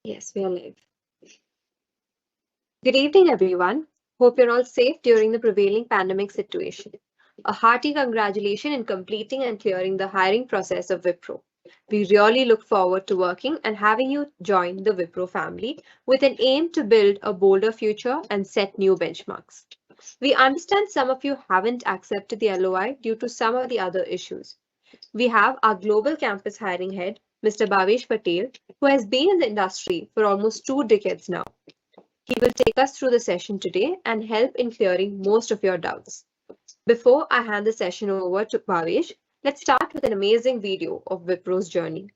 Yes, we are live. Good evening, everyone. Hope you're all safe during the prevailing pandemic situation. A hearty congratulations in completing and clearing the hiring process of Wipro. We really look forward to working and having you join the Wipro family with an aim to build a bolder future and set new benchmarks. We understand some of you haven't accepted the LOI due to some of the other issues. We have our global campus hiring head, Mr. Bhavesh Patel, who has been in the industry for almost 2 decades now. He will take us through the session today and help in clearing most of your doubts. Before I hand the session over to Bhavesh, let's start with an amazing video of Wipro's journey.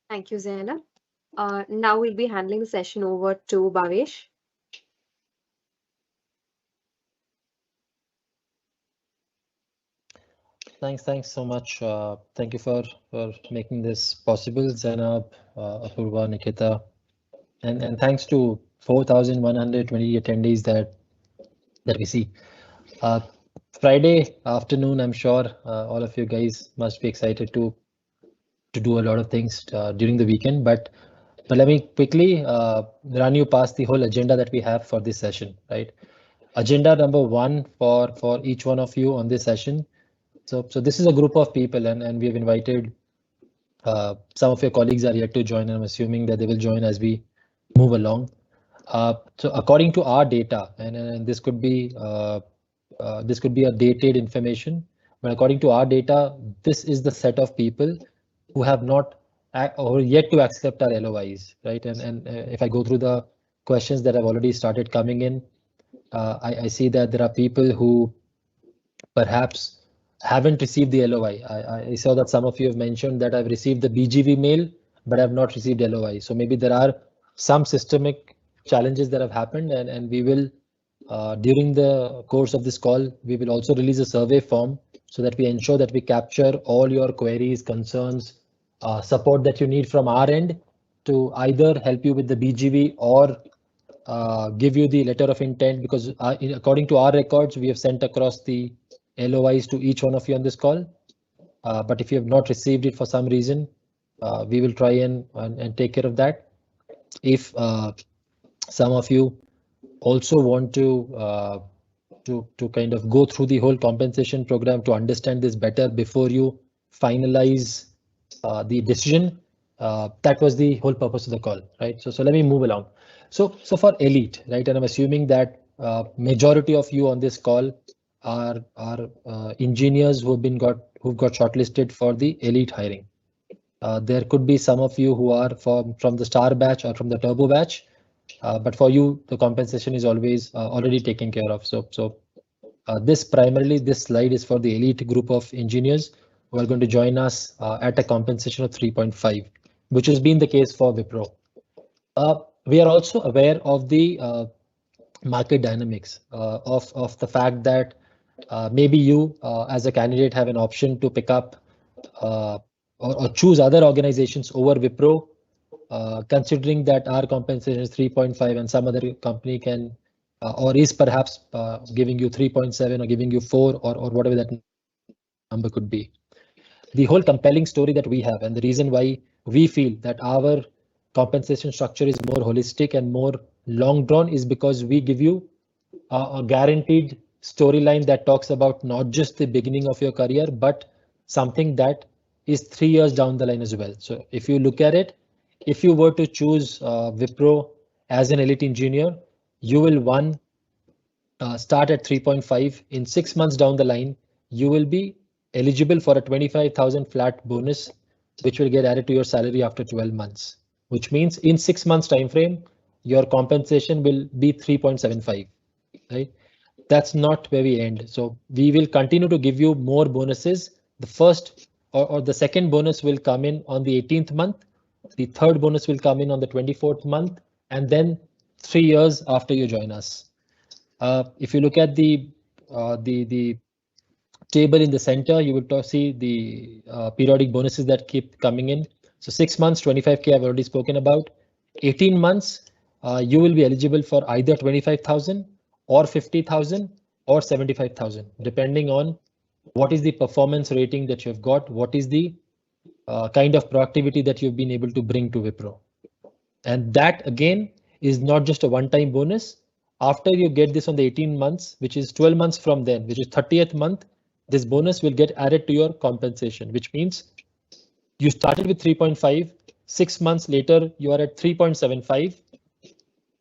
Thank you, Zainab. Now we'll be handing the session over to Bhavesh. Thanks so much. Thank you for making this possible, Zainab, Apurva, Nikita, and thanks to 4,120 attendees that we see. Friday afternoon, I'm sure all of you guys must be excited to do a lot of things during the weekend. But let me quickly run you past the whole agenda that we have for this session, right? Agenda number one for each one of you on this session. So this is a group of people, and we have invited some of your colleagues are yet to join, and I'm assuming that they will join as we move along. So according to our data, and this could be a dated information, but according to our data, this is the set of people who have not or yet to accept our LOIs, right? And if I go through the questions that have already started coming in, I see that there are people who perhaps haven't received the LOI. I saw that some of you have mentioned that I've received the BGV mail, but I've not received LOI. So maybe there are some systemic challenges that have happened, and we will, during the course of this call, we will also release a survey form so that we ensure that we capture all your queries, concerns, support that you need from our end to either help you with the BGV or give you the letter of intent, because according to our records, we have sent across the LOIs to each one of you on this call. But if you have not received it for some reason, we will try and take care of that. If some of you also want to kind of go through the whole compensation program to understand this better before you finalize the decision, that was the whole purpose of the call, right? So let me move along. So for Elite, right, and I'm assuming that majority of you on this call are engineers who've got shortlisted for the Elite hiring, There could be some of you who are from the star batch or from the turbo batch, but for you, the compensation is always already taken care of. This slide is for the elite group of engineers who are going to join us at a compensation of 3.5, which has been the case for Wipro. We are also aware of the market dynamics of the fact that maybe you as a candidate have an option to pick up or choose other organizations over Wipro, considering that our compensation is 3.5 and some other company can or is perhaps giving you 3.7 or giving you 4 or whatever that number could be. The whole compelling story that we have and the reason why we feel that our compensation structure is more holistic and more long drawn is because we give you a guaranteed storyline that talks about not just the beginning of your career, but something that is 3 years down the line as well. So if you look at it, if you were to choose Wipro as an elite engineer, you will start at 3.5. In 6 months down the line, you will be eligible for a 25,000 flat bonus, which will get added to your salary after 12 months, which means in 6 months time frame, your compensation will be 3.75, right? That's not where we end. So we will continue to give you more bonuses. The first or the second bonus will come in on the 18th month. The third bonus will come in on the 24th month, and then 3 years after you join us. If you look at the table in the center, you will see the periodic bonuses that keep coming in. So 6 months, 25K I've already spoken about. 18 months, you will be eligible for either 25,000 or 50,000 or 75,000, depending on what is the performance rating that you've got, what is the kind of productivity that you've been able to bring to Wipro. And that again is not just a one-time bonus. After you get this on the 18 months, which is 12 months from then, which is 30th month, this bonus will get added to your compensation, which means you started with 3.5, 6 months later, you are at 3.75,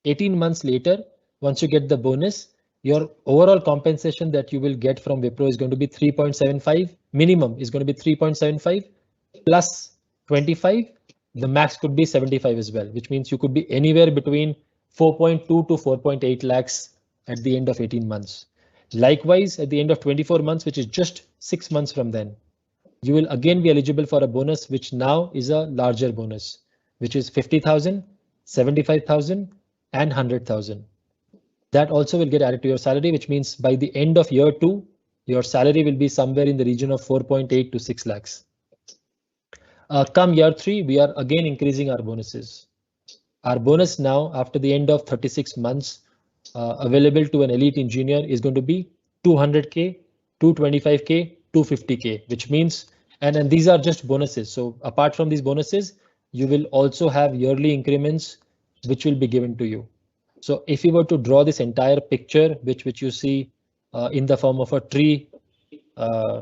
18 months later, once you get the bonus, your overall compensation that you will get from Wipro is going to be 3.75, minimum is going to be 3.75 plus 25, the max could be 75 as well, which means you could be anywhere between 4.2 to 4.8 lakhs at the end of 18 months. Likewise, at the end of 24 months, which is just 6 months from then, you will again be eligible for a bonus, which now is a larger bonus, which is 50,000, 75,000 and 100,000. That also will get added to your salary, which means by the end of year 2, your salary will be somewhere in the region of 4.8 to 6 lakhs. Come year 3, we are again increasing our bonuses. Our bonus now, after the end of 36 months, available to an elite engineer is going to be 200K, 225K, 250K, which means, and these are just bonuses. So apart from these bonuses, you will also have yearly increments, which will be given to you. So if you were to draw this entire picture, which you see in the form of a tree,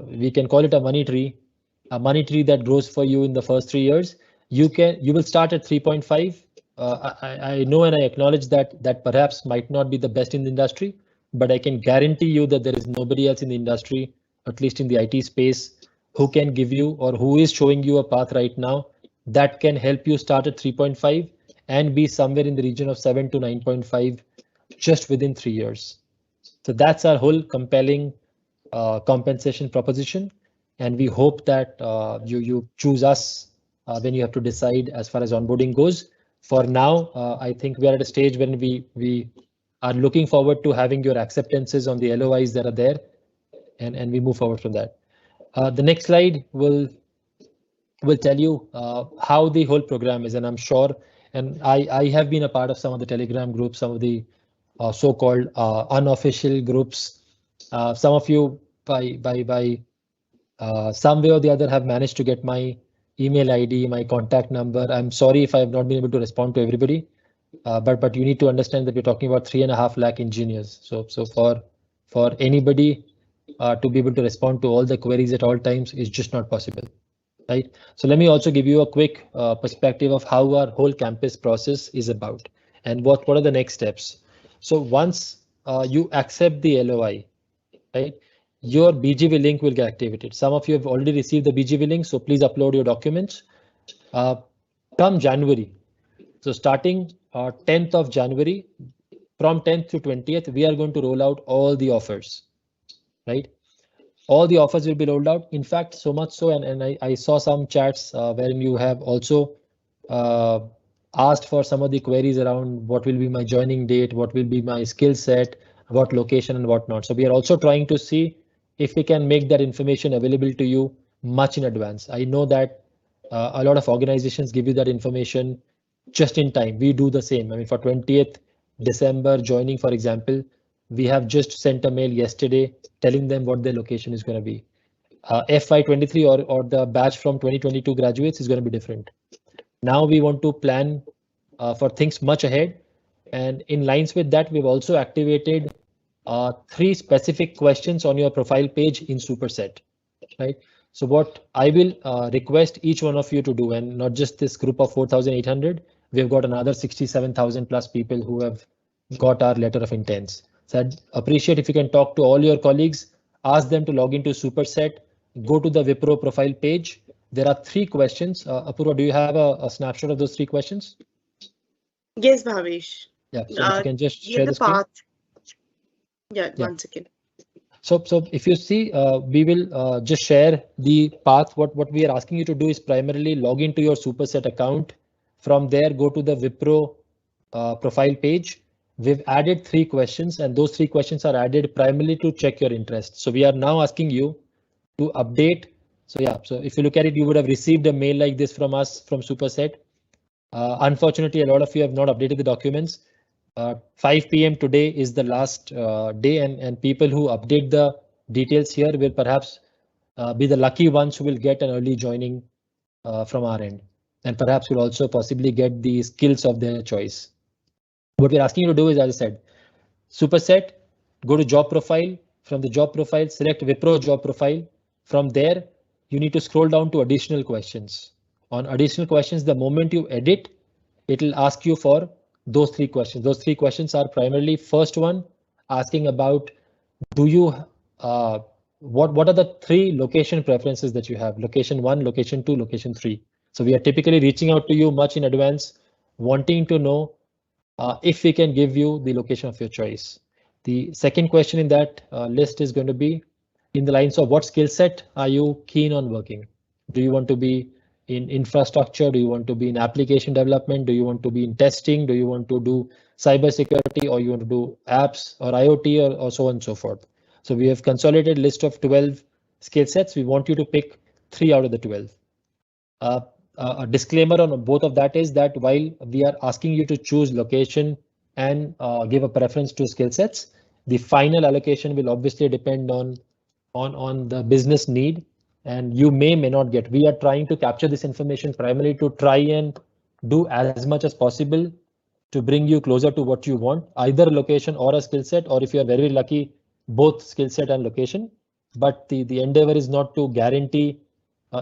we can call it a money tree that grows for you in the first 3 years. You will start at 3.5. I know and I acknowledge that perhaps might not be the best in the industry, but I can guarantee you that there is nobody else in the industry, at least in the IT space, who can give you or who is showing you a path right now that can help you start at 3.5 and be somewhere in the region of 7 to 9.5 just within 3 years. So that's our whole compelling compensation proposition. And we hope that you choose us when you have to decide as far as onboarding goes. For now, I think we are at a stage when we are looking forward to having your acceptances on the LOIs that are there, and we move forward from that. The next slide will tell you how the whole program is, and I'm sure, and I have been a part of some of the Telegram groups, some of the so-called unofficial groups. Some of you by some way or the other have managed to get my email ID, my contact number. I'm sorry if I have not been able to respond to everybody, but you need to understand that we're talking about 3.5 lakh engineers. So for anybody to be able to respond to all the queries at all times is just not possible, right? So let me also give you a quick perspective of how our whole campus process is about and what are the next steps. So once you accept the LOI, right, your BGV link will get activated. Some of you have already received the BGV link, so please upload your documents. come January. So starting 10th of January, from 10th to 20th, we are going to roll out all the offers, right? All the offers will be rolled out. In fact, so much so, and I saw some chats wherein you have also asked for some of the queries around what will be my joining date, what will be my skill set, what location and whatnot. So we are also trying to see if we can make that information available to you much in advance. I know that a lot of organizations give you that information just in time. We do the same. I mean, for 20th December joining, for example, we have just sent a mail yesterday telling them what their location is going to be. FY23 or the batch from 2022 graduates is going to be different. Now we want to plan for things much ahead. And in lines with that, we've also activated 3 specific questions on your profile page in Superset, right? So what I will request each one of you to do, and not just this group of 4,800, we've got another 67,000 plus people who have got our letter of intents. So I'd appreciate if you can talk to all your colleagues, ask them to log into Superset, go to the Wipro profile page. There are 3 questions. Apurva, do you have a snapshot of those 3 questions? Yes, Bhavesh. Yeah, so if you can just share the path. screen. Yeah, 1 second. So if you see, we will just share the path. What we are asking you to do is primarily log into your Superset account. From there, go to the Wipro profile page. We've added 3 questions, and those 3 questions are added primarily to check your interest. So we are now asking you to update. So yeah, so if you look at it, you would have received a mail like this from us from Superset. Unfortunately, a lot of you have not updated the documents. 5 p.m. today is the last day, and people who update the details here will perhaps be the lucky ones who will get an early joining from our end, and perhaps will also possibly get the skills of their choice. What we're asking you to do is, as I said, Superset, go to job profile. From the job profile, select Wipro job profile. From there, you need to scroll down to additional questions. On additional questions, the moment you edit, it will ask you for those 3 questions. Those 3 questions are primarily first one, asking about do you what are the 3 location preferences that you have? Location 1, location 2, location 3. So we are typically reaching out to you much in advance, wanting to know if we can give you the location of your choice. The second question in that list is going to be in the lines of what skill set are you keen on working? Do you want to be in infrastructure? Do you want to be in application development? Do you want to be in testing? Do you want to do cybersecurity, or you want to do apps or IoT or so on and so forth? So we have consolidated list of 12 skill sets. We want you to pick 3 out of the 12. A disclaimer on both of that is that while we are asking you to choose location and give a preference to skill sets, the final allocation will obviously depend on the business need, and you may not get. We are trying to capture this information primarily to try and do as much as possible to bring you closer to what you want, either location or a skill set, or if you are very lucky, both skill set and location. But the endeavor is not to guarantee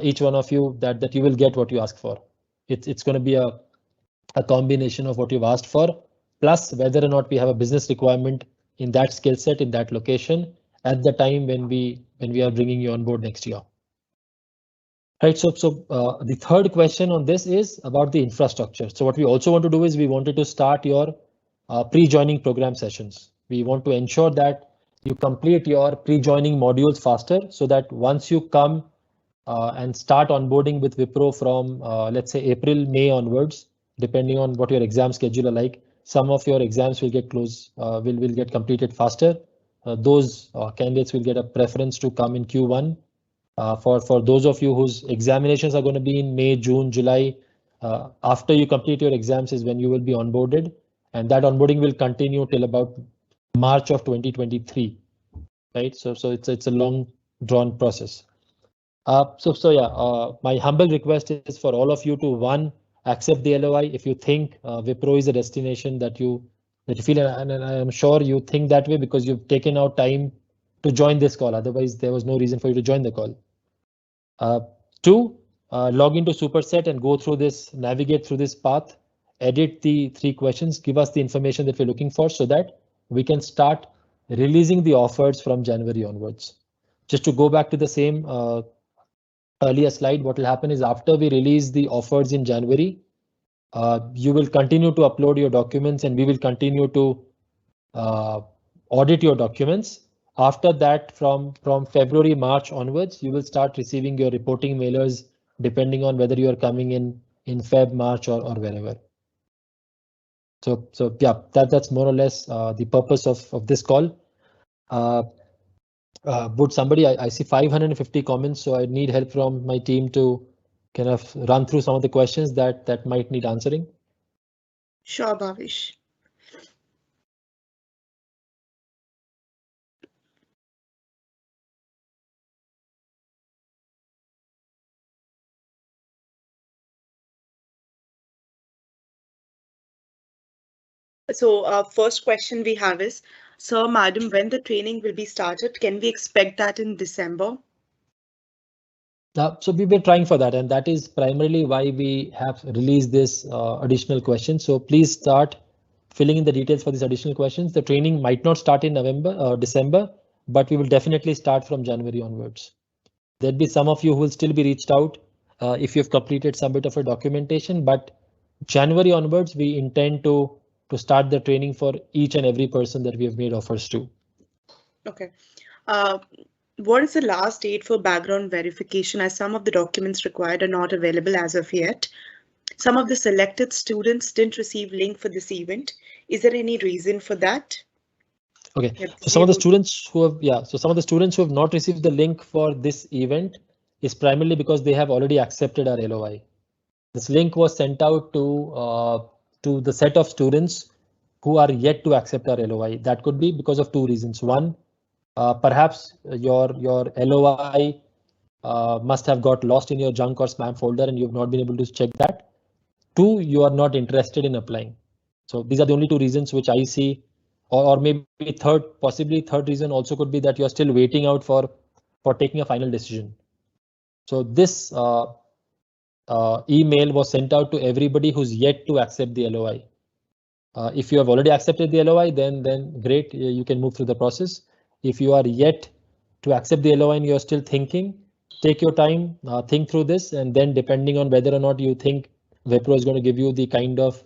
each one of you that you will get what you ask for. It's going to be a combination of what you've asked for, plus whether or not we have a business requirement in that skill set, in that location, at the time when we are bringing you on board next year. Right, so the third question on this is about the infrastructure. So what we also want to do is we wanted to start your pre-joining program sessions. We want to ensure that you complete your pre-joining modules faster, so that once you come and start onboarding with Wipro from let's say April, May onwards, depending on what your exam schedule are like, some of your exams will get will get completed faster. Those candidates will get a preference to come in Q1. For those of you whose examinations are going to be in May, June, July, after you complete your exams is when you will be onboarded, and that onboarding will continue till about March of 2023, right? So it's a long drawn process. So yeah, my humble request is for all of you to, one, accept the LOI if you think Wipro is a destination that you feel, and I am sure you think that way because you've taken out time to join this call. Otherwise, there was no reason for you to join the call. 2, log into Superset and go through this, navigate through this path, edit the 3 questions, give us the information that we're looking for, so that we can start releasing the offers from January onwards. Just to go back to the same earlier slide, what will happen is after we release the offers in January, you will continue to upload your documents and we will continue to audit your documents. After that, from February, March onwards, you will start receiving your reporting mailers depending on whether you are coming in Feb, March or wherever. So yeah, that's more or less the purpose of this call. Would somebody, I see 550 comments, so I need help from my team to kind of run through some of the questions that might need answering. Sure, Bhavish. So first question we have is, Sir, Madam, when the training will be started, can we expect that in December? So we've been trying for that, and that is primarily why we have released this additional question. So please start filling in the details for these additional questions. The training might not start in November or December, but we will definitely start from January onwards. There'll be some of you who will still be reached out if you've completed some bit of a documentation, but January onwards, we intend to start the training for each and every person that we have made offers to. Okay. What is the last date for background verification, as some of the documents required are not available as of yet? Some of the selected students didn't receive link for this event. Is there any reason for that? Okay, so some of the students who have not received the link for this event is primarily because they have already accepted our LOI. This link was sent out to the set of students who are yet to accept our LOI. That could be because of two reasons. One, perhaps your LOI must have got lost in your junk or spam folder and you've not been able to check that. Two, you are not interested in applying. So these are the only two reasons which I see, or maybe possibly third reason also could be that you're still waiting out for taking a final decision. So this email was sent out to everybody who's yet to accept the LOI. If you have already accepted the LOI, then great, you can move through the process. If you are yet to accept the LOI and you're still thinking, take your time, think through this, and then depending on whether or not you think Wipro is going to give you the kind of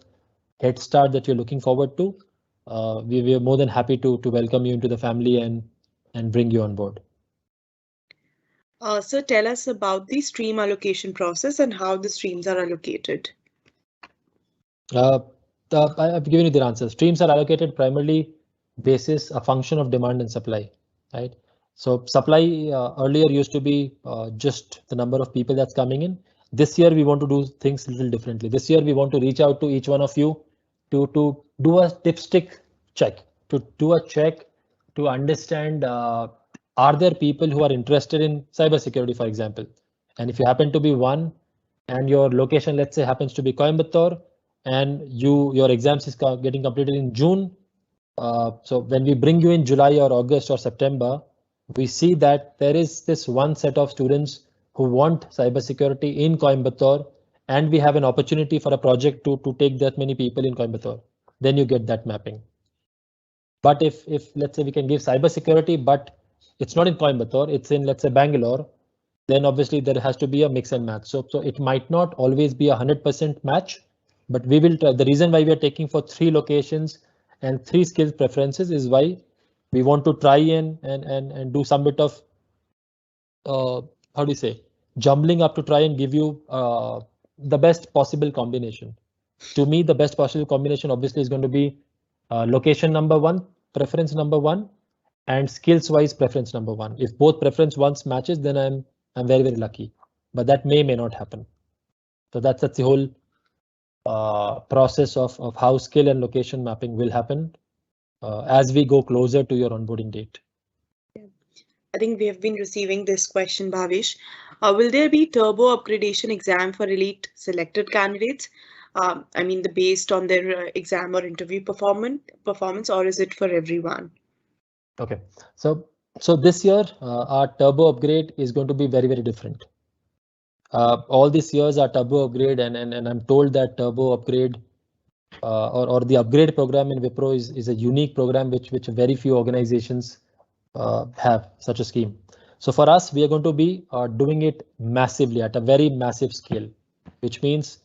head start that you're looking forward to, we are more than happy to welcome you into the family and bring you on board. So tell us about the stream allocation process and how the streams are allocated. I've given you the answer. Streams are allocated primarily basis a function of demand and supply, right? So supply earlier used to be just the number of people that's coming in. This year we want to do things a little differently. This year we want to reach out to each one of you to do a dipstick check, to do a check to understand are there people who are interested in cybersecurity, for example. And if you happen to be one and your location, let's say, happens to be Coimbatore, and your exams is getting completed in June. So when we bring you in July or August or September, we see that there is this one set of students who want cybersecurity in Coimbatore, and we have an opportunity for a project to take that many people in Coimbatore. Then you get that mapping. But if let's say we can give cybersecurity, but it's not in Coimbatore, it's in, let's say, Bangalore, then obviously there has to be a mix and match. So it might not always be 100% match, but we will try. The reason why we are taking for 3 locations and 3 skills preferences is why we want to try and do some bit of how do you say, jumbling up to try and give you the best possible combination. To me, the best possible combination obviously is going to be location number 1, preference number 1, and skills wise preference number 1. If both preference ones matches, then I'm very, very lucky, but that may not happen. So that's the whole process of how skill and location mapping will happen as we go closer to your onboarding date. I think we have been receiving this question, Bhavish. Will there be turbo upgradation exam for elite selected candidates? I mean, based on their exam or interview performance, or is it for everyone? Okay, so this year our turbo upgrade is going to be very, very different. All these years our turbo upgrade, and I'm told that turbo upgrade or the upgrade program in Wipro is a unique program which very few organizations have such a scheme. So for us, we are going to be doing it massively at a very massive scale, which means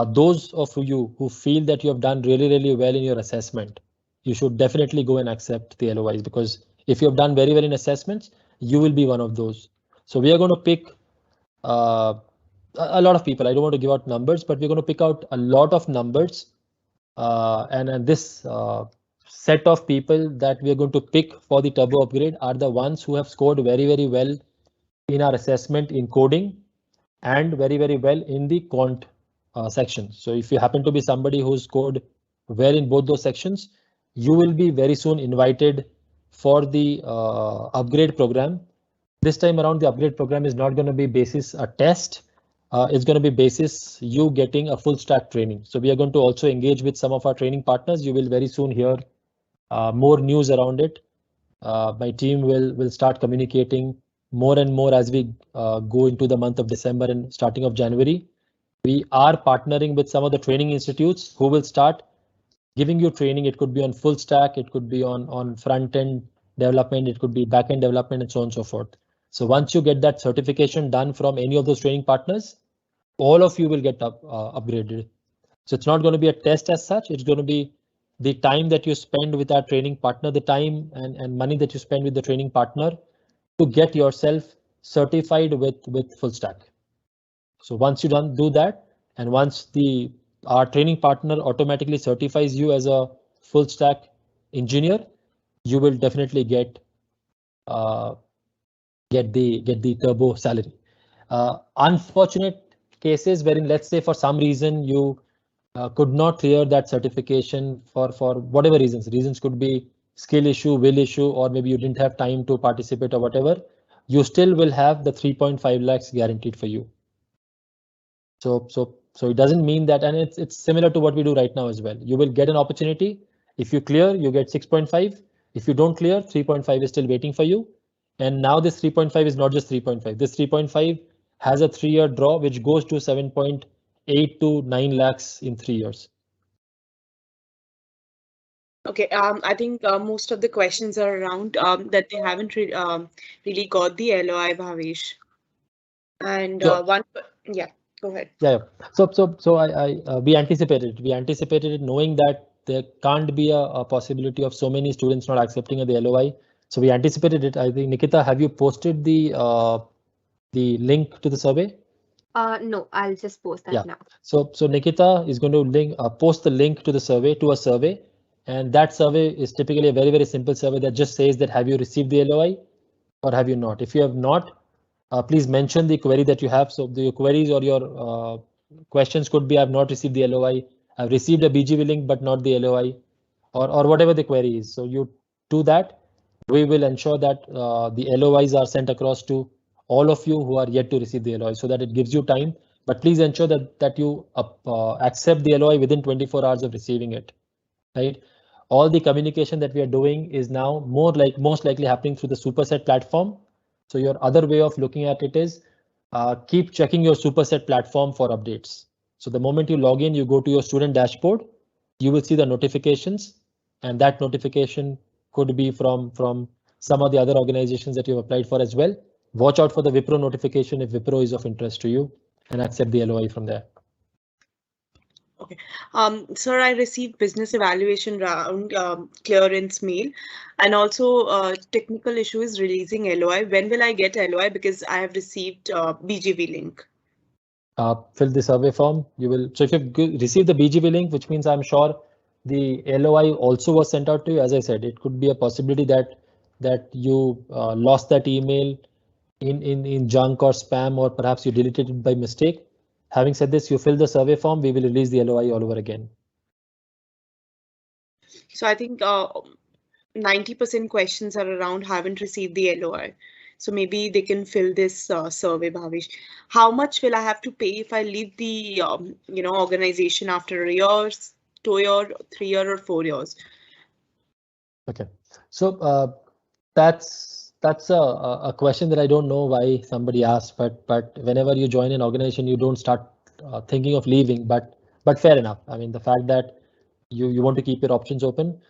those of you who feel that you have done really, really well in your assessment, you should definitely go and accept the LOIs, because if you have done very well in assessments, you will be one of those. So we are going to pick a lot of people. I don't want to give out numbers, but we're going to pick out a lot of numbers. And this set of people that we are going to pick for the turbo upgrade are the ones who have scored very, very well in our assessment in coding and very, very well in the quant section. So if you happen to be somebody who's scored well in both those sections, you will be very soon invited for the upgrade program. This time around, the upgrade program is not going to be basis a test. It's going to be basis you getting a full stack training. So we are going to also engage with some of our training partners. You will very soon hear more news around it. My team will start communicating more and more as we go into the month of December and starting of January. We are partnering with some of the training institutes who will start giving you training. It could be on full stack, it could be on front end development, it could be back end development, and so on and so forth. So once you get that certification done from any of those training partners, all of you will get upgraded. So it's not going to be a test as such. It's going to be the time that you spend with our training partner, the time and money that you spend with the training partner to get yourself certified with full stack. So once you do that, and once our training partner automatically certifies you as a full stack engineer, you will definitely get the turbo salary. Unfortunate cases wherein, let's say, for some reason you could not clear that certification for whatever reasons. Reasons could be skill issue, will issue, or maybe you didn't have time to participate or whatever. You still will have the 3.5 lakhs guaranteed for you. So it doesn't mean that, and it's similar to what we do right now as well. You will get an opportunity. If you clear, you get 6.5. If you don't clear, 3.5 is still waiting for you. And now this 3.5 is not just 3.5. This 3.5 has a 3-year draw, which goes to 7.8 to 9 lakhs in 3 years. Okay, I think most of the questions are around that they haven't really got the LOI, Bhavesh. And yeah, go ahead. Yeah. So we anticipated it, knowing that there can't be a possibility of so many students not accepting the LOI. So we anticipated it. I think, Nikita, have you posted the link to the survey? No, I'll just post that now. So Nikita is going to post the link to the survey, and that survey is typically a very, very simple survey that just says that have you received the LOI or have you not? If you have not, please mention the query that you have. So your queries or your questions could be, I've not received the LOI, I've received a BGV link but not the LOI, or whatever the query is. So you do that. We will ensure that the LOIs are sent across to all of you who are yet to receive the LOI, so that it gives you time. But please ensure that you accept the LOI within 24 hours of receiving it. Right? All the communication that we are doing is now most likely happening through the Superset platform. So your other way of looking at it is keep checking your Superset platform for updates. So the moment you log in, you go to your student dashboard, you will see the notifications, and that notification could be from some of the other organizations that you've applied for as well. Watch out for the Wipro notification if Wipro is of interest to you, and accept the LOI from there. Okay. Sir, I received business evaluation round clearance mail, and also technical issue is releasing LOI. When will I get LOI? Because I have received BGV link. Fill the survey form. You will. So if you receive the BGV link, which means I'm sure the LOI also was sent out to you. As I said, it could be a possibility that you lost that email in junk or spam, or perhaps you deleted it by mistake. Having said this, you fill the survey form, we will release the LOI all over again. So I think 90% questions are around haven't received the LOI. So maybe they can fill this survey, Bhavesh. How much will I have to pay if I leave the organization after a year, 2 year, 3 year, or 4 years? Okay, so that's a question that I don't know why somebody asked, but whenever you join an organization, you don't start thinking of leaving. But fair enough. I mean, the fact that you want to keep your options open.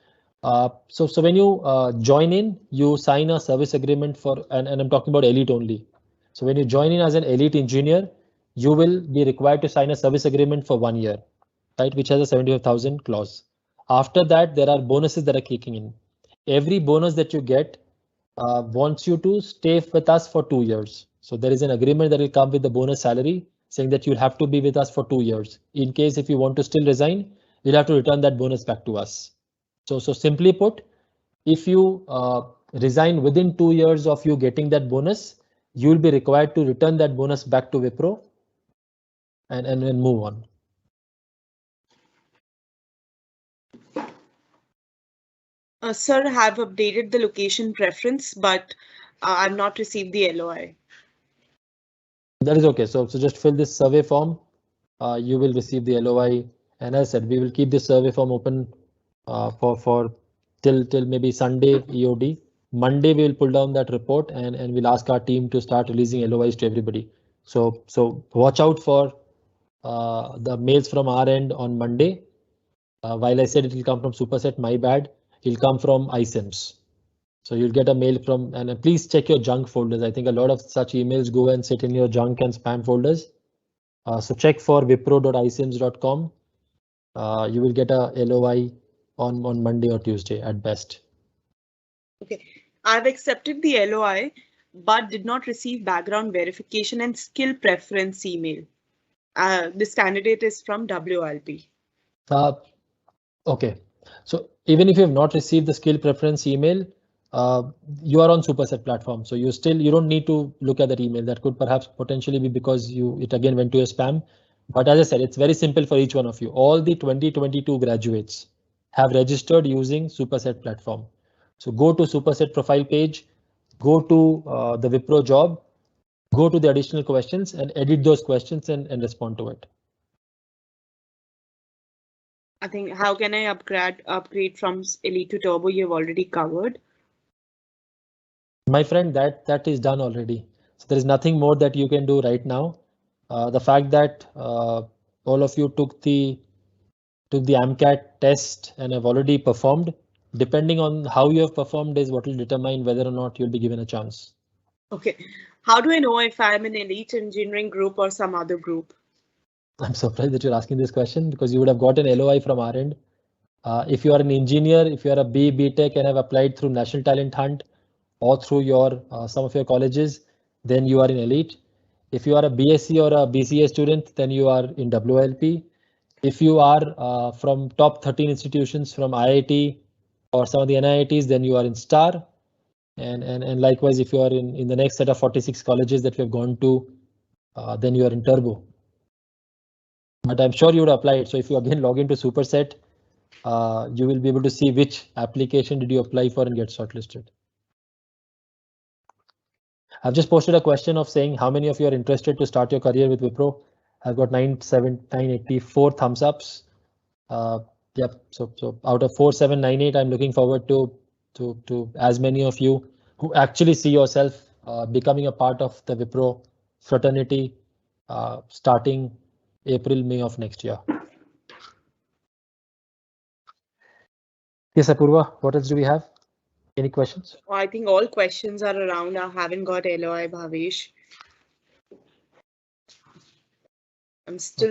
So when you join in, you sign a service agreement for, and I'm talking about elite only. So when you join in as an elite engineer, you will be required to sign a service agreement for 1 year, right, which has a 75,000 clause. After that, there are bonuses that are kicking in. Every bonus that you get wants you to stay with us for 2 years. So there is an agreement that will come with the bonus salary saying that you'll have to be with us for 2 years. In case if you want to still resign, you'll have to return that bonus back to us. So simply put, if you resign within 2 years of you getting that bonus, you will be required to return that bonus back to Wipro and move on. Sir, have updated the location preference, but I've not received the LOI. That is okay. So just fill this survey form. You will receive the LOI. And as I said, we will keep this survey form open for till maybe Sunday EOD. Monday we will pull down that report and we'll ask our team to start releasing LOIs to everybody. So watch out for the mails from our end on Monday. While I said it will come from Superset, my bad. It'll come from iCIMS. So you'll get a mail from, and please check your junk folders. I think a lot of such emails go and sit in your junk and spam folders. So check for wipro.icims.com. You will get a LOI on Monday or Tuesday at best. Okay, I've accepted the LOI, but did not receive background verification and skill preference email. This candidate is from WLP. Okay, so even if you have not received the skill preference email, you are on Superset platform. So you don't need to look at that email. That could perhaps potentially be because it again went to your spam. But as I said, it's very simple for each one of you. All the 2022 graduates have registered using Superset platform. So go to Superset profile page, go to the Wipro job, go to the additional questions and edit those questions and respond to it. I think how can I upgrade from Elite to Turbo? You've already covered. My friend, that is done already. So there is nothing more that you can do right now. The fact that all of you took the AMCAT test and have already performed, depending on how you have performed is what will determine whether or not you'll be given a chance. Okay, how do I know if I'm in elite engineering group or some other group? I'm surprised that you're asking this question because you would have got an LOI from our end. If you are an engineer, if you are a BTech and have applied through National Talent Hunt or through your some of your colleges, then you are in elite. If you are a BSc or a BCA student, then you are in WLP. If you are from top 13 institutions from IIT or some of the NIITs, then you are in STAR. And likewise, if you are in the next set of 46 colleges that we have gone to, then you are in Turbo. But I'm sure you would apply it. So if you again log into Superset, you will be able to see which application did you apply for and get shortlisted. I've just posted a question of saying how many of you are interested to start your career with Wipro. I've got 984 thumbs ups. Yep. So out of 4798, I'm looking forward to as many of you who actually see yourself becoming a part of the Wipro fraternity starting April, May of next year. Yes, Apurva, what else do we have? Any questions? I think all questions are around. I haven't got LOI, Bhavesh. I'm still